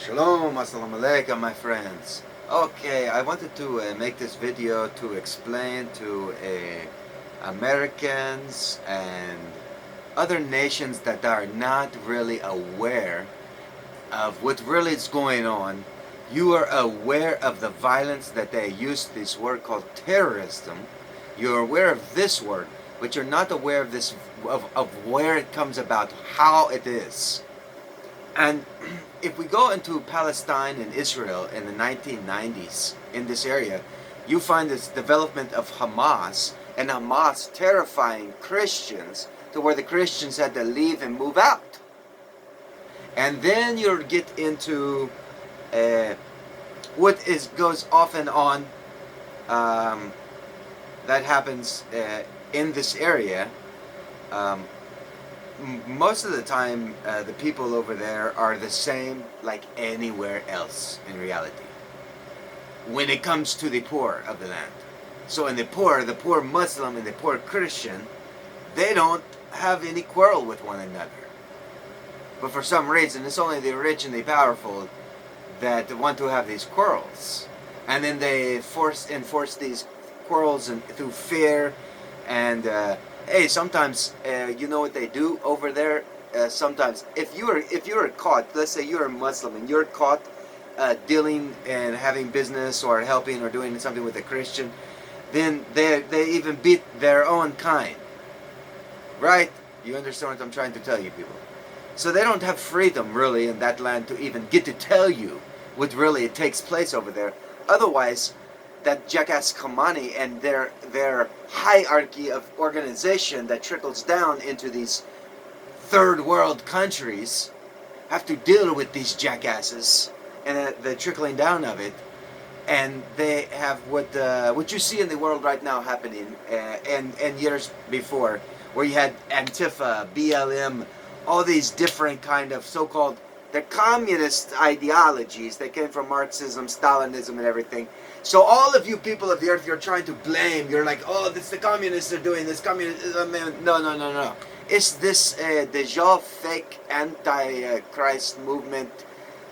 Shalom, assalamu alaikum, my friends. Okay, I wanted to make this video to explain to Americans and other nations that are not really aware of what really is going on. You are aware of the violence that they use this word called terrorism. You're aware of this word, but you're not aware of this of where it comes about, how it is. And if we go into Palestine and Israel in the 1990s, in this area, you find this development of Hamas, and Hamas terrifying Christians to where the Christians had to leave and move out. And then you get into what goes off and on that happens in this area. Most of the time, the people over there are the same like anywhere else in reality when it comes to the poor of the land. So in the poor Muslim and the poor Christian, they don't have any quarrel with one another. But for some reason, it's only the rich and the powerful that want to have these quarrels. And then they enforce these quarrels through fear and hey, sometimes you know what they do over there. Sometimes, if you're caught, let's say you're a Muslim and you're caught dealing and having business or helping or doing something with a Christian, then they even beat their own kind, right? You understand what I'm trying to tell you, people? So they don't have freedom really in that land to even get to tell you what really takes place over there. Otherwise, that jackass Khamenei and their hierarchy of organization that trickles down into these third world countries have to deal with these jackasses and the trickling down of it, and they have what you see in the world right now happening and years before, where you had Antifa, BLM, all these different kind of so-called the communist ideologies that came from Marxism, Stalinism, and everything. So all of you people of the earth, you're trying to blame. You're like, oh, this the communists are doing this. No. It's this deja fake anti-Christ movement,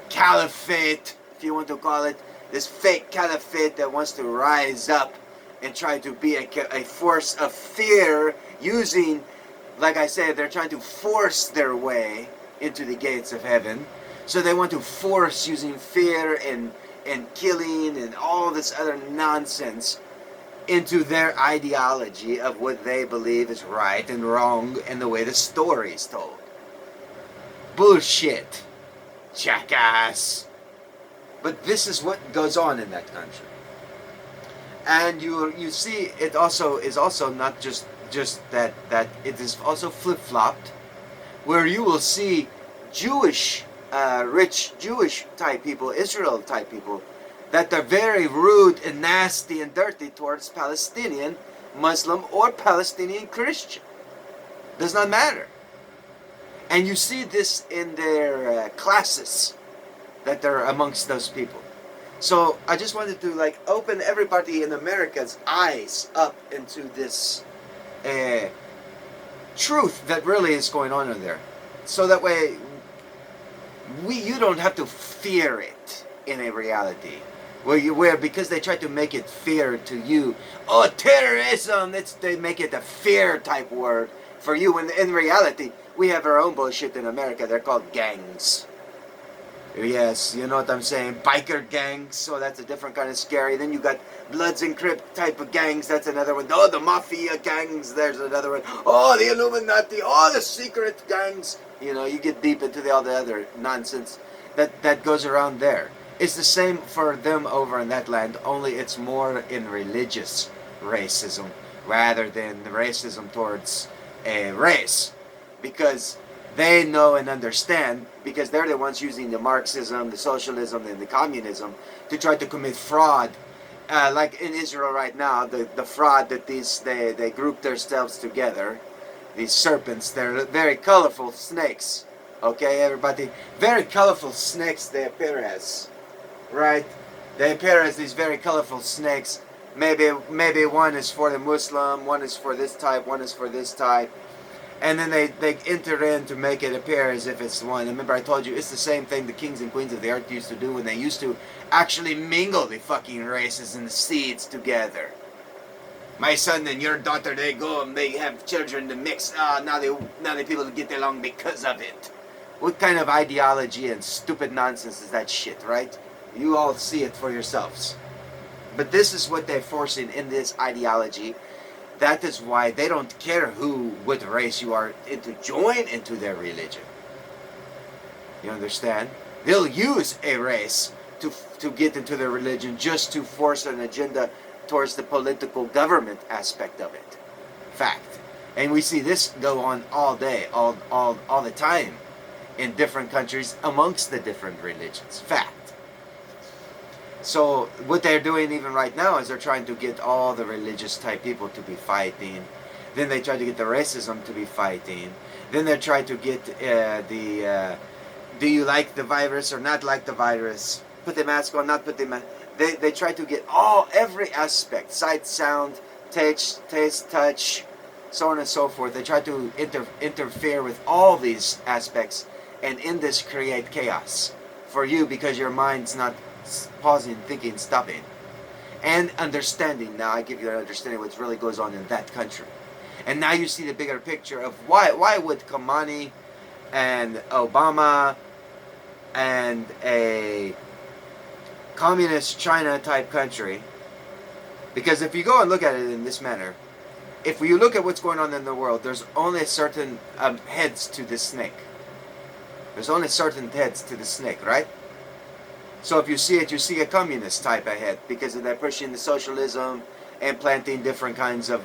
caliphate, if you want to call it. This fake caliphate that wants to rise up and try to be a force of fear using, like I said, they're trying to force their way into the gates of heaven. So they want to force using fear and killing and all this other nonsense into their ideology of what they believe is right and wrong and the way the story is told. Bullshit. Jackass. But this is what goes on in that country. And you see it also is also not just that it is also flip-flopped, where you will see Jewish, rich Jewish type people, Israel type people, that are very rude and nasty and dirty towards Palestinian Muslim or Palestinian Christian. Does not matter. And you see this in their classes that are amongst those people. So I just wanted to like open everybody in America's eyes up into this truth that really is going on in there. So that way you don't have to fear it in a reality. Where because they try to make it fear to you. Oh, terrorism! They make it a fear type word for you. When in reality, we have our own bullshit in America. They're called gangs. Yes, you know what I'm saying? Biker gangs, so that's a different kind of scary. Then you got Bloods and Crips type of gangs, that's another one. Oh, the Mafia gangs, there's another one. Oh, the Illuminati, oh, the secret gangs. You know, you get deep into all the other nonsense that goes around there. It's the same for them over in that land, only it's more in religious racism rather than the racism towards a race. Because they know and understand, because they're the ones using the Marxism, the socialism, and the communism to try to commit fraud. Like in Israel right now, the fraud that they group themselves together, these serpents, they're very colorful snakes. Okay, everybody? Very colorful snakes they appear as. Right? They appear as these very colorful snakes. Maybe one is for the Muslim, one is for this type, one is for this type. And then they enter in to make it appear as if it's one. Remember I told you, it's the same thing the kings and queens of the earth used to do when they used to actually mingle the fucking races and the seeds together. My son and your daughter, they go and they have children to mix. Now the people get along because of it. What kind of ideology and stupid nonsense is that shit, right? You all see it for yourselves. But this is what they're forcing in this ideology. That is why they don't care what race you are to join into their religion. You understand? They'll use a race to get into their religion just to force an agenda towards the political government aspect of it. Fact. And we see this go on all day, all the time in different countries amongst the different religions. Fact. So what they're doing even right now is they're trying to get all the religious type people to be fighting. Then they try to get the racism to be fighting. Then they try to get do you like the virus or not like the virus? Put the mask on, not put the mask. They try to get every aspect, sight, sound, taste, touch, so on and so forth. They try to interfere with all these aspects, and in this create chaos for you because your mind's not pausing, thinking, stopping, and understanding. Now I give you an understanding what really goes on in that country, and now you see the bigger picture of why would Kamani and Obama and a communist China type country, because if you go and look at it in this manner, if you look at what's going on in the world, there's only certain heads to the snake. There's only certain heads to the snake, right? So if you see it, you see a communist type of head, because they're pushing the socialism and planting different kinds of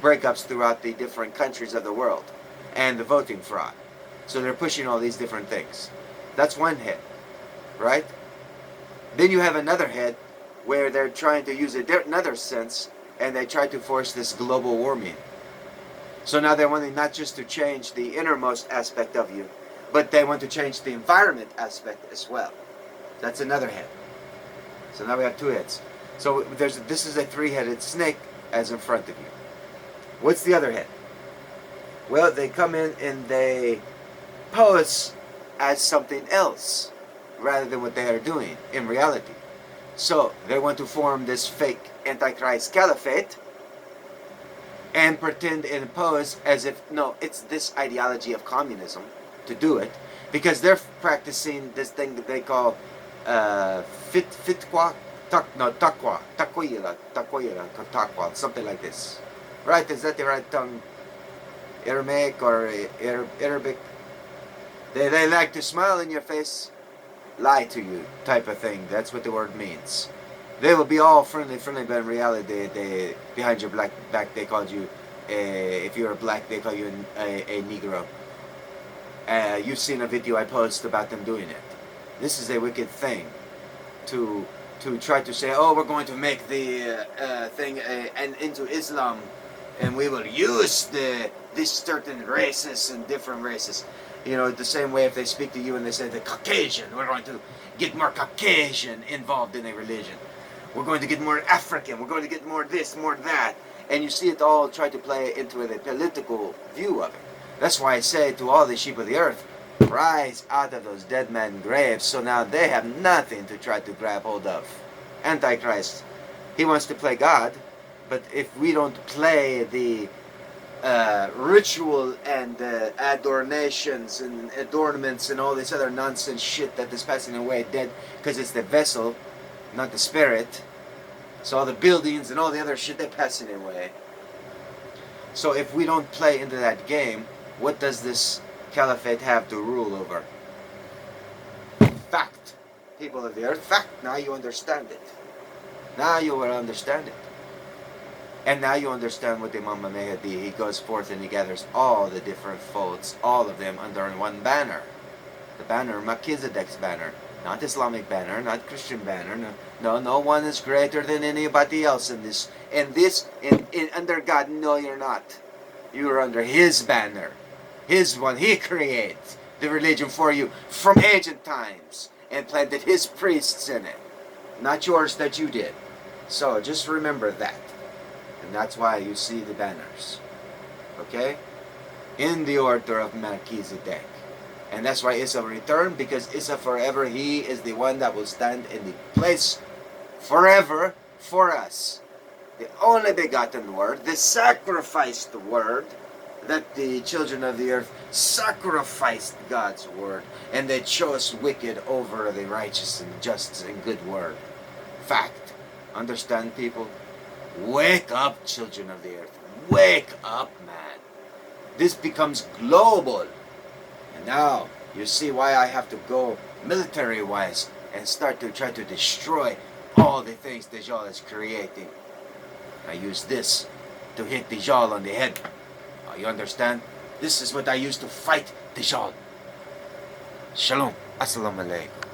breakups throughout the different countries of the world, and the voting fraud. So they're pushing all these different things. That's one head, right? Then you have another head where they're trying to use another sense, and they try to force this global warming. So now they're wanting not just to change the innermost aspect of you, but they want to change the environment aspect as well. That's another head. So now we have two heads. So this is a three-headed snake as in front of you. What's the other head? Well, they come in and they pose as something else rather than what they are doing in reality. So they want to form this fake Antichrist caliphate and pretend and pose as if, no, it's this ideology of communism to do it, because they're practicing this thing that they call taqwa, something like this. Right? Is that the right tongue? Aramaic or Arabic? They like to smile in your face, lie to you, type of thing. That's what the word means. They will be all friendly, but in reality, they behind your back, they called you, if you're black, they call you a Negro. You've seen a video I posted about them doing it. This is a wicked thing to try to say, oh, we're going to make the thing and into Islam, and we will use these certain races and different races. You know, the same way if they speak to you and they say the Caucasian, we're going to get more Caucasian involved in a religion. We're going to get more African. We're going to get more this, more that. And you see it all try to play into a political view of it. That's why I say to all the sheep of the earth, rise out of those dead man graves, so now they have nothing to try to grab hold of. Antichrist, he wants to play God, but if we don't play the ritual and adornations and adornments and all this other nonsense shit that is passing away dead, because it's the vessel, not the spirit. So all the buildings and all the other shit, they're passing away. So if we don't play into that game, what does this caliphate have to rule over? Fact, people of the earth, fact. Now you understand it. Now you will understand it. And now you understand what Imam Mahdi, he goes forth and he gathers all the different folds, all of them under one banner. The banner, Melchizedek's banner. Not Islamic banner, not Christian banner. No one is greater than anybody else in this. Under God, no, you're not. You are under His banner. His one. He creates the religion for you from ancient times and planted His priests in it. Not yours that you did. So just remember that. And that's why you see the banners. Okay? in the order of Melchizedek. And that's why Isa will return, because Isa forever, he is the one that will stand in the place forever for us. The only begotten Word, the sacrificed Word, that the children of the earth sacrificed God's Word, and they chose wicked over the righteous and just and good Word. Fact. Understand, people? Wake up, children of the earth. Wake up, man. This becomes global. And now, you see why I have to go military-wise and start to try to destroy all the things Dajjal is creating. I use this to hit Dajjal on the head. You understand? This is what I use to fight Dajjal. Shalom. Assalamu alaikum.